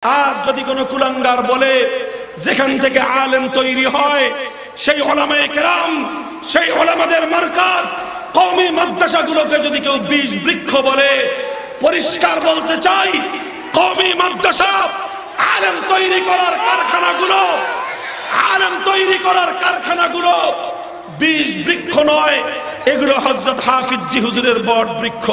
আজ যদি কোনো কুলাঙ্গার বলে যেখান থেকে আলেম তৈরি হয় সেই উলামায়ে কেরাম, সেই উলামাদের মার্কাজ কওমি মাদ্রাসাগুলোকে যদি কেউ বীজ বৃক্ষ বলে, পরিষ্কার বলতে চাই, কওমি মাদ্রাসা আলেম তৈরি করার কারখানাগুলো, আলেম তৈরি করার কারখানাগুলো বীজ বৃক্ষ নয়, এগুলো হযরত হাফিজ জি হুজুরের বট বৃক্ষ,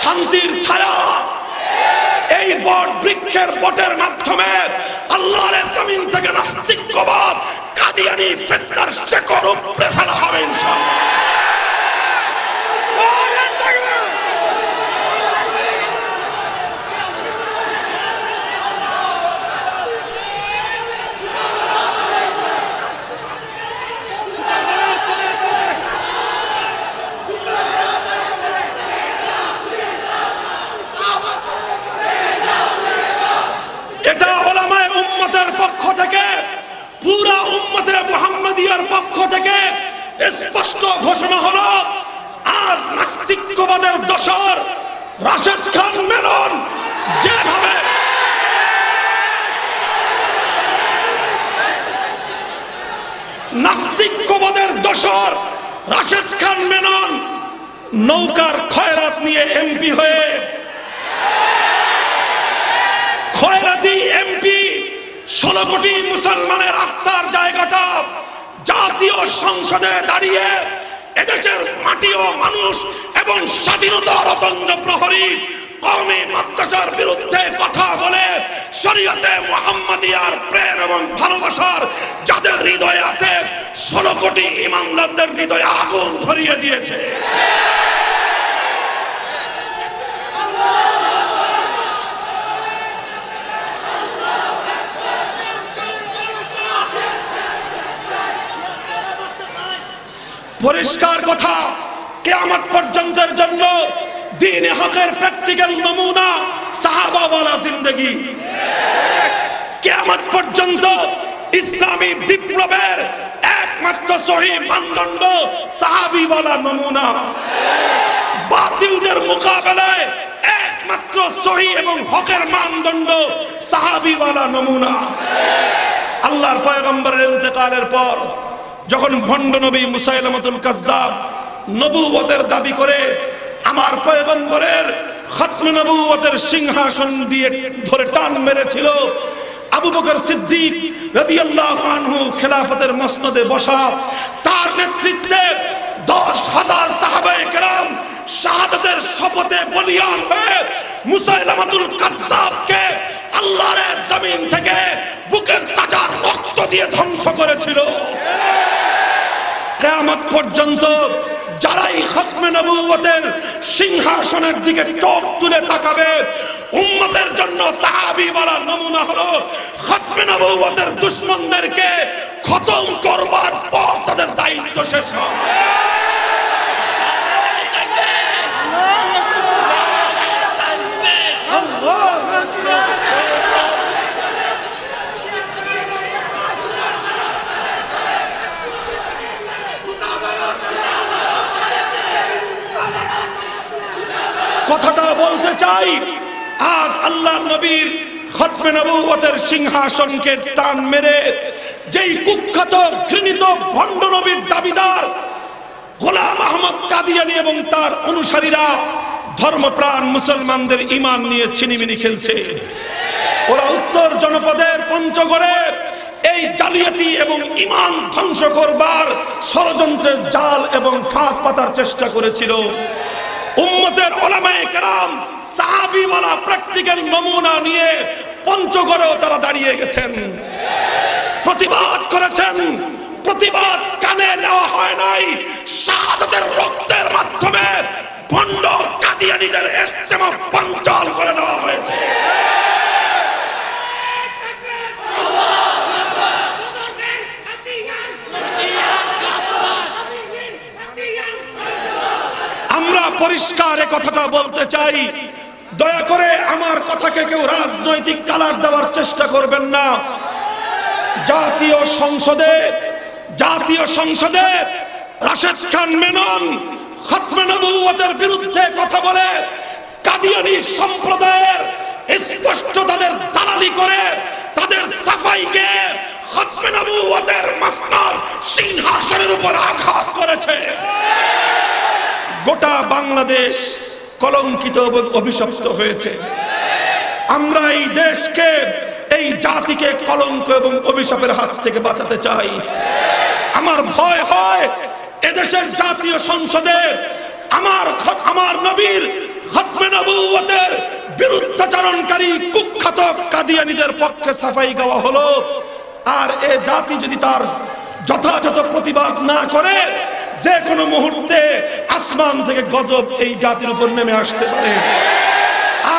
শান্তির ছায়া। এই বট বৃক্ষের বটের মাধ্যমে আল্লাহর জমিন থেকে নাস্তিকবাদ, কাদিয়ানি ফিতনার শেকড় উপড়ে ফেলা হবে ইনশাআল্লাহ। এটা উলামায়ে উম্মতের পক্ষ থেকে, পুরা উম্মতে মুহাম্মাদিয়ার পক্ষ থেকে স্পষ্ট ঘোষণা হলো, আজ নাস্তিকবাদের দোসর রাশেদ খান মেনন যেভাবে নাস্তিকবাদের দোসর রাশেদ খান মেনন নৌকার খয়রাত নিয়ে এমপি হয়ে, খয়রাতি এমপি 16 কোটি মুসলমানের আস্থার জায়গাটা জাতীয় সংসদে দাঁড়িয়ে এদেশের মাটি ও মানুষ এবং স্বাধীনতার অতন্দ্র প্রহরী কওমি মাদ্রাসার বিরুদ্ধে কথা বলে শরীয়তে মুহাম্মাদিয়ার প্রেম এবং ভালোবাসার যাদের হৃদয়ে আছে 16 কোটি ইমানদারদের হৃদয়ে আগুন ধরিয়ে দিয়েছে। পরিষ্কার কথা, কিয়ামত পর্যন্তের জন্য দ্বীন হকের প্র্যাকটিক্যাল নমুনা সাহাবাওয়ালা জিন্দেগি, কিয়ামত পর্যন্ত ইসলামী বিপ্লবের একমাত্র সহিহ মানদণ্ড সাহাবীওয়ালা নমুনা, বাতিলদের মোকাবেলায় একমাত্র সহিহ এবং হকের মানদণ্ড সাহাবীওয়ালা নমুনা। আল্লাহর পয়গম্বরের ইন্তেকালের পর যখন ভণ্ড নবী মুসাইলামাতুল কাজ্জাব নবুয়তের দাবি করে আমার পয়গম্বরের খতমে নবুয়তের সিংহাসন দিয়ে ধরে টান মেরেছিল, আবু বকর সিদ্দিক রাদিয়াল্লাহু আনহু খেলাফতের মসনদে বসা, তার নেতৃত্বে 10,000 সাহাবায়ে কেরাম শাহাদাতের শপথে বলিয়ান হয়ে মুসাইলামাতুল কাজ্জাবকে আল্লাহর জমিন থেকে বুকের তাজা রক্ত দিয়ে ধ্বংস করেছিল। কিয়ামত পর্যন্ত যারাই খতমে নবুয়তের সিংহাসনের দিকে চোখ তুলে তাকাবে, উম্মতের জন্য সাহাবীওয়ালা নমুনা হলো খতমে নবুয়তের দুশমনদেরকে খতম করবার পর তাদের দায়িত্ব শেষ হবে। কথাটা বলতে চাই, আজ আল্লাহ নবীর খতমে নবুয়তের সিংহাসনকে টান মেরে যেই কুখ্যাত ঘৃণিত ভণ্ড নবীর দাবিদার গোলাম আহমদ কাদিয়ানী এবং তার অনুসারীরা ধর্মপ্রাণ মুসলমানদের ঈমান নিয়ে ছিনিমিনি খেলছে, ওরা উত্তর জনপদের পঞ্চগড়ে এই জালিয়াতি এবং ঈমান ধ্বংস করবার ষড়যন্ত্রের জাল এবং ফাঁদ পাতার চেষ্টা করেছিল। উম্মতের উলামায়ে কেরাম সাহাবীওয়ালা প্র্যাকটিক্যাল নমুনা নিয়ে পঞ্চগড়েও তারা দাঁড়িয়ে গেছেন, প্রতিবাদ করেছেন। প্রতিবাদ কানে নেওয়া হয় নাই, শাহাদাতের রক্তের মাধ্যমে ভণ্ড কাদিয়ানীদের ইস্তেমা পঞ্চাল করে দেওয়া হয়েছে। আমরা পরিষ্কার কথাটা বলতে চাই, দয়া করে আমার কথাকে কেউ রাজনৈতিক কালার দেওয়ার চেষ্টা করবেন না। জাতীয় সংসদে রাশেদ খান মেনন খতমে নবুয়তের বিরুদ্ধে কথা বলে কাদিয়ানী সম্প্রদায়ের স্পষ্ট তাদের দালালি করে তাদের সাফাইকে খতমে নবুয়তের মসনদ সিংহাসনের উপর আঘাত করেছে। গোটা বাংলাদেশ কলঙ্কিত এবং অভিশপ্ত হয়েছে। আমরা এই দেশকে, এই জাতিকে কলঙ্ক এবং অভিশাপের হাত থেকে বাঁচাতে চাই। আমার ভয় হয় এদেশের জাতীয় সংসদে আমার নবীর খতমে নবুয়তের বিরুদ্ধাচরণকারী কুখ্যাত কাদিয়ানীদের পক্ষে সাফাই গাওয়া হলো, আর এ জাতি যদি তার যথাযথ প্রতিবাদ না করে যে কোনো মুহূর্তে আসমান থেকে গজব এই জাতির উপর নেমে আসতে পারে।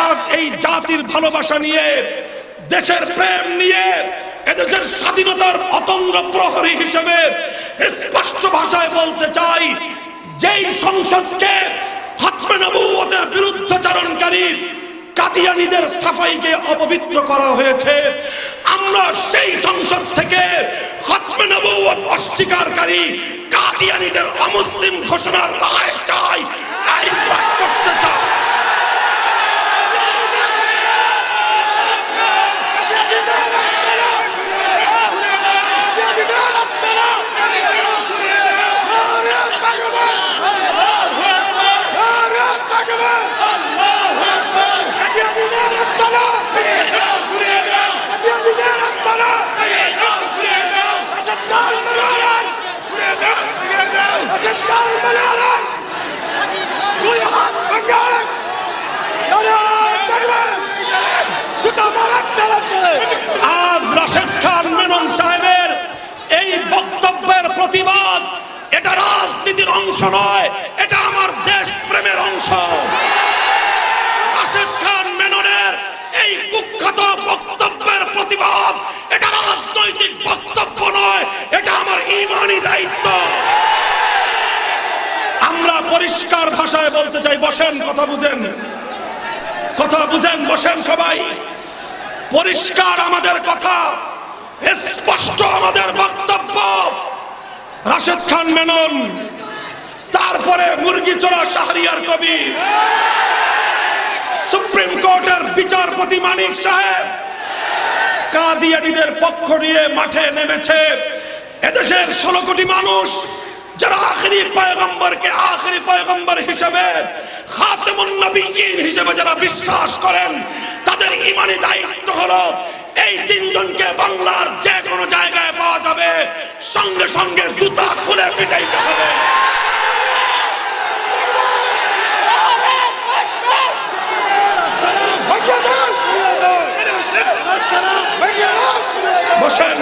আজ এই জাতির ভালোবাসা নিয়ে, দেশের প্রেম নিয়ে, এদেশের স্বাধীনতার অতন্দ্র প্রহরী হিসেবে স্পষ্ট ভাষায় বলতে চাই, যেই সংসদকে খতমে নবুয়তের বিরুদ্ধাচরণকারী কাদিয়ানীদের সাফাইকে অপবিত্র করা হয়েছে, আমরা সেই সংসদ থেকে খতমে নবুয়ত অস্বীকারী কাদিয়ানীদের অমুসলিম ঘোষণার রায় চাই, এই পাস করতে চাই। আজ রাশেদ খান মেনন সাহেবের এই বক্তব্যের প্রতিবাদ এটা রাজনীতির অংশ নয়, এটা আমার দেশ প্রেমের অংশ। রাশেদ খান মেননের এই কুখ্যাত বক্তব্যের প্রতিবাদ এটা রাজনৈতিক বক্তব্য নয়, এটা আমার ঈমানি দায়িত্ব। আমরা পরিষ্কার ভাষায় বলতে চাই, বসেন, কথা বুঝেন, বসেন সবাই। পরিষ্কার আমাদের কথা, স্পষ্ট আমাদের বক্তব্য। রাশেদ খান মেনন, তারপরে মুরগিচোরা শাহরিয়ার কবির, সুপ্রিম কোর্টের বিচারপতি মানিক সাহেব কাদিয়ানীদের পক্ষ নিয়ে মাঠে নেমেছে। এদেশের 16 কোটি মানুষ যারা আখেরি পয়গম্বরকে আখেরি পয়গম্বর হিসেবে, খাতেমুন নবিয়্যিন হিসেবে যারা বিশ্বাস করেন, তাদের ঈমানি দায়িত্ব হলো এই তিনজনকে বাংলার যে কোনো জায়গায় পাওয়া যাবে, সঙ্গে সঙ্গে জুতা খুলে পিটাইতে হবে। বসেন।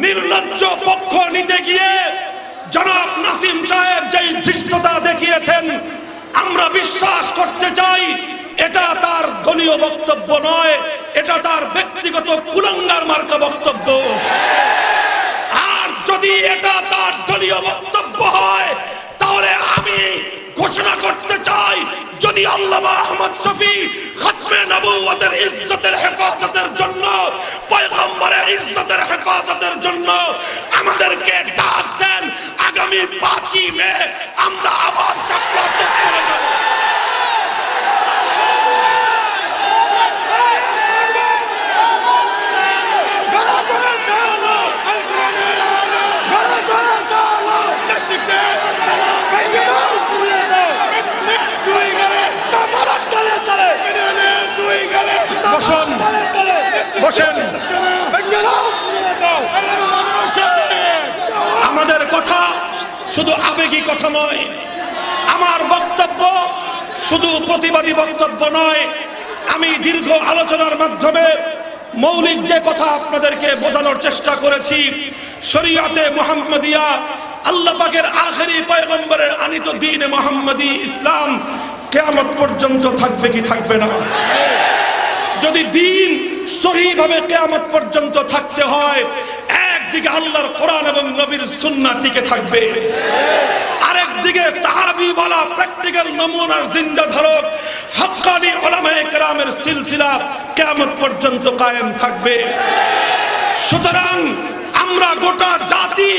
নির্লজ্জ পক্ষ নিতে গিয়ে জনাব নাসিম সাহেব যেই ধৃষ্টতা দেখিয়েছেন, আমরা বিশ্বাস করতে চাই এটা তার দলীয় বক্তব্য নয়, এটা তার ব্যক্তিগত কুলাঙ্গার মার্কা বক্তব্য। আর যদি এটা তার দলীয় বক্তব্য হয়, তাহলে আমি ঘোষণা করতে চাই, যদি আল্লামা আহমদ শফী খতমে নবুয়তের ইজ্জতের হেফাজতের জন্য, পয়গম্বরের ইজ্জতের হেফাজতের জন্য আমাদেরকে ডাক দেন, আগামী 5ই মে আমরা আবার শাপলা চত্বরে যাব। বসেন। আমাদের কথা শুধু আবেগী কথা নয়, আমার বক্তব্য শুধু প্রতিবাদী বক্তব্য নয়। আমি দীর্ঘ আলোচনার মাধ্যমে মৌলিক যে কথা আপনাদেরকে বোঝানোর চেষ্টা করেছি, শরীয়তে মুহাম্মাদিয়া, আল্লাহ পাকের আখেরি পয়গম্বরের আনিত দ্বীন মুহাম্মাদি ইসলাম কিয়ামত পর্যন্ত থাকবে কি থাকবে না। যদি দ্বীন সহিভাবে কিয়ামত পর্যন্ত থাকতে হয়, একদিকে আল্লাহর কোরআন এবং নবীর সুন্নাহ টিকে থাকবে, আরেক একদিকে সাহাবী বলা প্র্যাকটিক্যাল নমুনার জিন্দা ধারক হক্কানি উলামায়ে কেরামের সিলসিলা কিয়ামত পর্যন্ত কায়েম থাকবে। সুতরাং আমরা গোটা জাতি,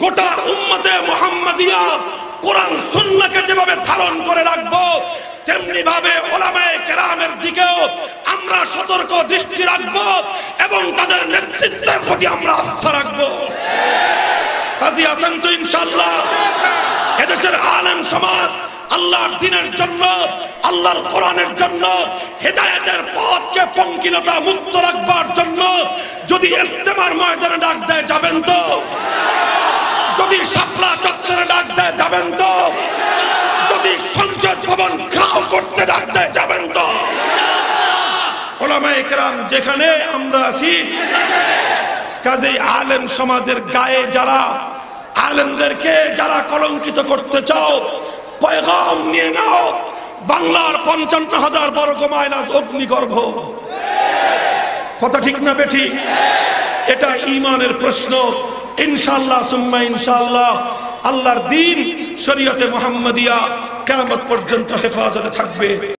গোটা উম্মতে মুহাম্মাদিয়া কোরআন সুন্নাহকে যেভাবে ধারণ করে রাখবো, তেমনি ভাবে উলামায়ে কেরামের দিকেও আমরা সতর্ক দৃষ্টি রাখবো এবং তাদের নেতৃত্বের প্রতি আমরা আস্থা রাখবো। রাজি আছেন তো ইনশাআল্লাহ? এদেশের আলেম সমাজ আল্লাহর দ্বীনের জন্য, আল্লাহর কোরআনের জন্য, হেদায়েতের পথকে পঙ্কিলতা মুক্ত রাখবার জন্য যদি ইজতেমার ময়দানে ডাক দেয় যাবেন তো? যদি শাপলা চত্বরে ডাক দেয় যাবেন তো? যদি সংসদ ভবন ঘেরাও করতে ডাক দেয় যাবেন তো? উলামায়ে কেরাম যেখানে আমরা আছি, কাজেই আলেম সমাজের গায়ে যারা আলেমদেরকে যারা কলঙ্কিত করতে চাও, পয়গাম নিয়ে নাও। বাংলার 55,000 বর্গ মাইল অগ্নিগর্ভ। কথা ঠিক না বেঠিক? এটা ঈমানের প্রশ্ন। ইনশাআল্লাহ সুম্মা ইনশাআল্লাহ আল্লাহর দ্বীন শরীয়তে মুহাম্মাদিয়া কিয়ামত পর্যন্ত হেফাজতে থাকবে।